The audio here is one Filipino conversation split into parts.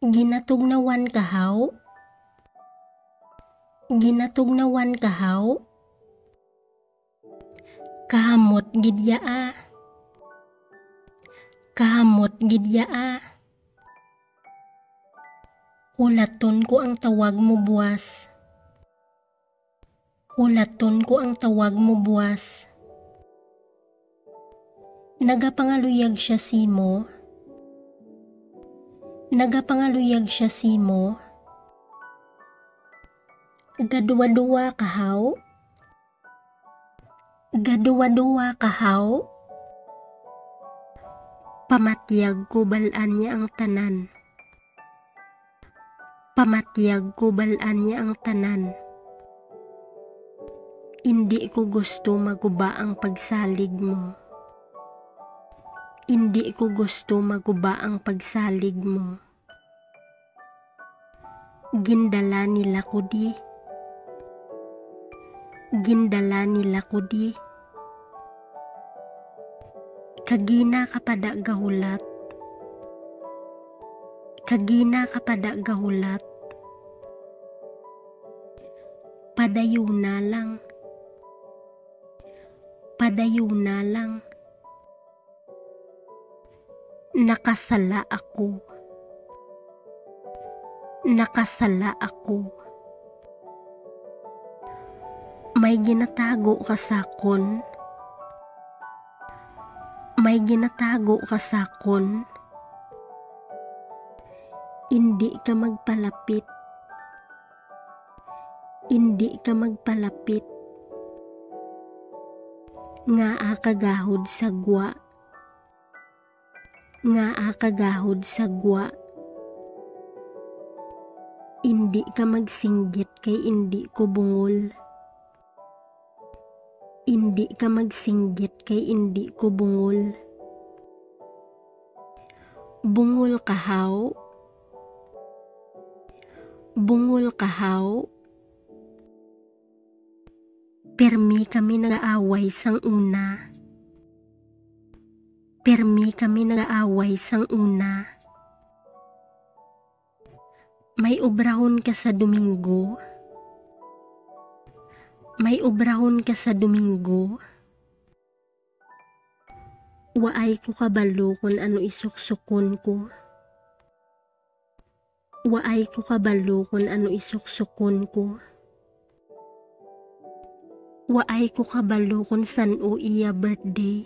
Ginatugnawan kahaw? Ginatugnawan kahaw? Kahamot gidyaa. Kahamot gidyaa. Hulaton ko ang tawag mo buwas. Hulaton ko ang tawag mo buwas. Nagapangaluyag siya simo. Nagapangaluyag siya simo. Gaduwa-duwa kahaw? Gaduwa-duwa kahaw? Pamatyag ko balaan niya ang tanan. Pamatyag ko balaan niya ang tanan. Hindi ko gusto maguba ang pagsalig mo. Hindi ko gusto maguba ang pagsalig mo. Gindala nila ko di. Gindala nila ko di. Kagina kapada gahulat. Kagina kapada gahulat. Padayuna lang. Padayuna lang. Nakasala ako. Nakasala ako. May ginatago ka sakon. May ginatago ka sakon. Hindi ka magpalapit. Hindi ka magpalapit. Nga kagahod sa gwa. Nga kagahod sa gwa. Hindi ka magsinggit kay hindi ko bungol. Hindi ka magsinggit kay hindi ko bungol. Bungol kahaw? Bungol kahaw? Permi kami nag-aaway sang una. Permi kami nag-aaway sang una. May obrahon ka sa Domingo. May obrahon ka sa Domingo. Waay ko kabalo kung ano isuksukon ko. Waay ko kabalo kung ano isuksukon ko. Waay ko kabalo kung san o iya birthday.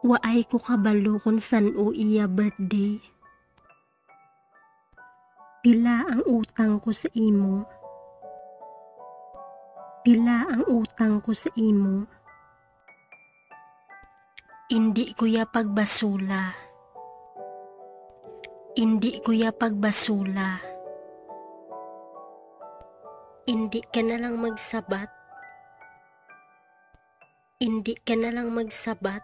Waay ko kabalo kung san o iya birthday. Pila ang utang ko sa imo. Pila ang utang ko sa imo. Hindi ko ya pagbasula. Hindi ko ya pagbasula. Hindi ka na lang magsabat. Hindi ka na lang magsabat.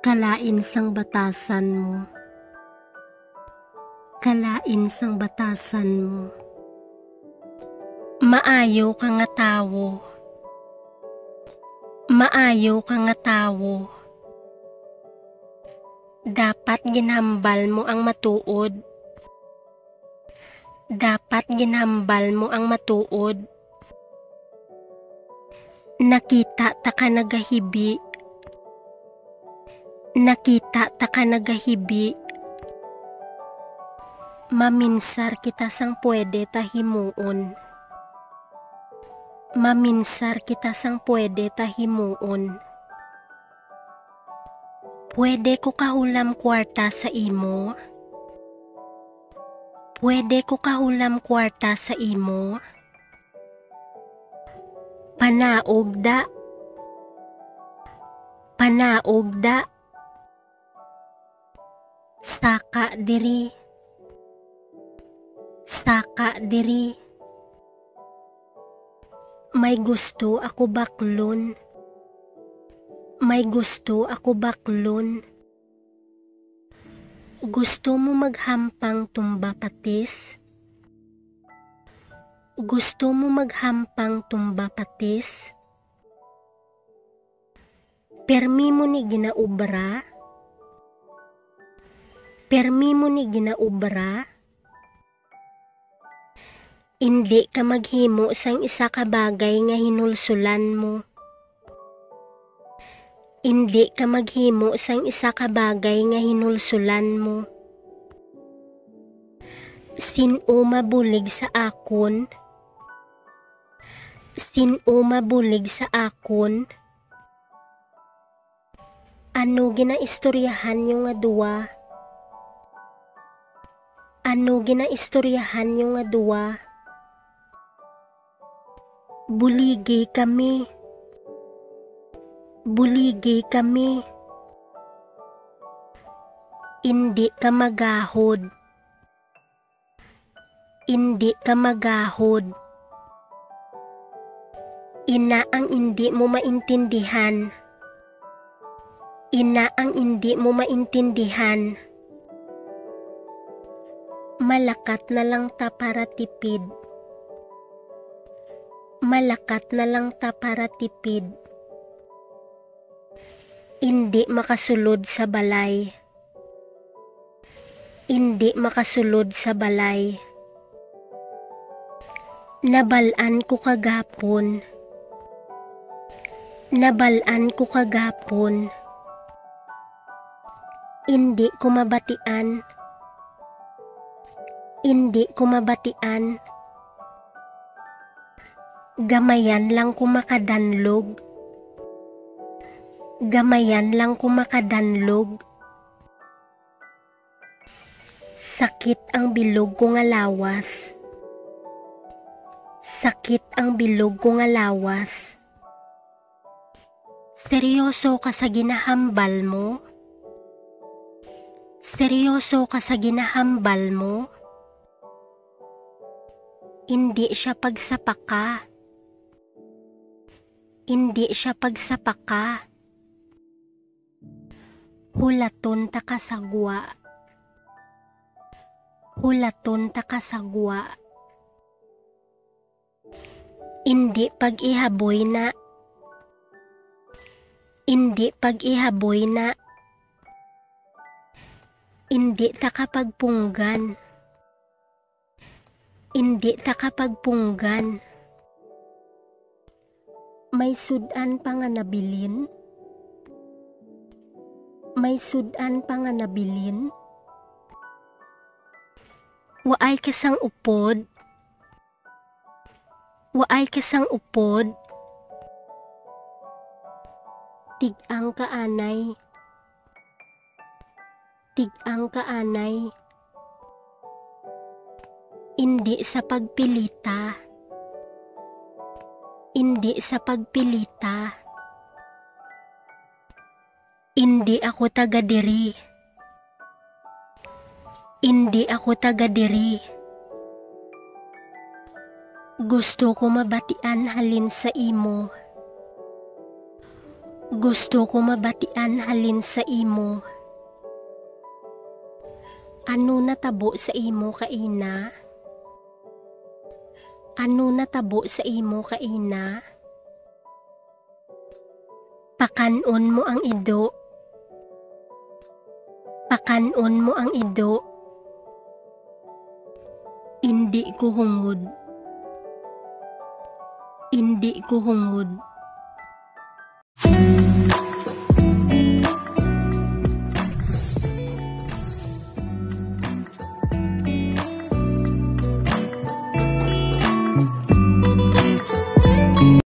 Kalain sang batasan mo. Kalain sang batasan mo. Maayo ka nga tawo. Maayo ka nga tawo. Dapat ginhambal mo ang matuod. Dapat ginhambal mo ang matuod. Nakita ta ka nagahibi. Nakita ta ka nagahibi. Maminsar kita sang pwede tahimuon. Maminsar kita sang pwede tahimuon. Pwede ko kahulam kwarta sa imo. Pwede ko kahulam kwarta sa imo. Panaog da. Panaog da. Saka diri. Saka diri. May gusto ako baklon. May gusto ako baklon. Gusto mo maghampang tumba patis? Gusto mo maghampang tumba patis? Permi mo ni ginaubra? Permi mo ni ginaubra? Indi ka maghimo sang isa ka bagay nga hinulsulan mo. Indi ka maghimo sang isa ka bagay nga hinulsulan mo. Sino mabulig sa akon? Sino mabulig sa akon? Ano ginaistoryahan nyo nga duwa? Ano ginaistoryahan nyo nga duwa? Buligi kami. Buligi kami. Indi ka magahod. Indi ka magahod. Ina ang hindi mo maintindihan. Ina ang hindi mo maintindihan. Malakat na lang ta para tipid. Malakat na lang ta para tipid. Indi makasulod sa balay. Indi makasulod sa balay. Nabalaan ko kagapon. Nabalaan ko kagapon. Indi ko mabatian. Indi ko mabatian. Gamayan lang ko makadanlog. Gamayan lang ko makadanlog. Sakit ang bilog ko nga lawas. Sakit ang bilog ko nga lawas. Seryoso ka sa ginahambal mo? Seryoso ka sa ginahambal mo? Hindi siya pagsapaka. Hindi siya pagsapaka. Hulaton ta kasagwa. Hulaton ta kasagwa. Hindi pag-ihaboy na. Hindi pag-ihaboy na. Hindi ta kapagpunggan. Hindi ta kapagpunggan. May sudan pa nga nabilin? May sudan pa nga nabilin? Waay kasang upod? Waay kasang upod? Tig-ang kaanay. Tig-ang kaanay. Indi sa pagpilita. Indi sa pagpilita. Indi ako taga diri. Indi ako taga diri. Gusto ko mabatian halin sa imo. Gusto ko mabatian halin sa imo. Ano natabo sa imo kaina? Ano natabo sa imo kaina? Pakanon mo ang ido. Pakanon mo ang ido. Indi ko hungod. Indi ko hungod.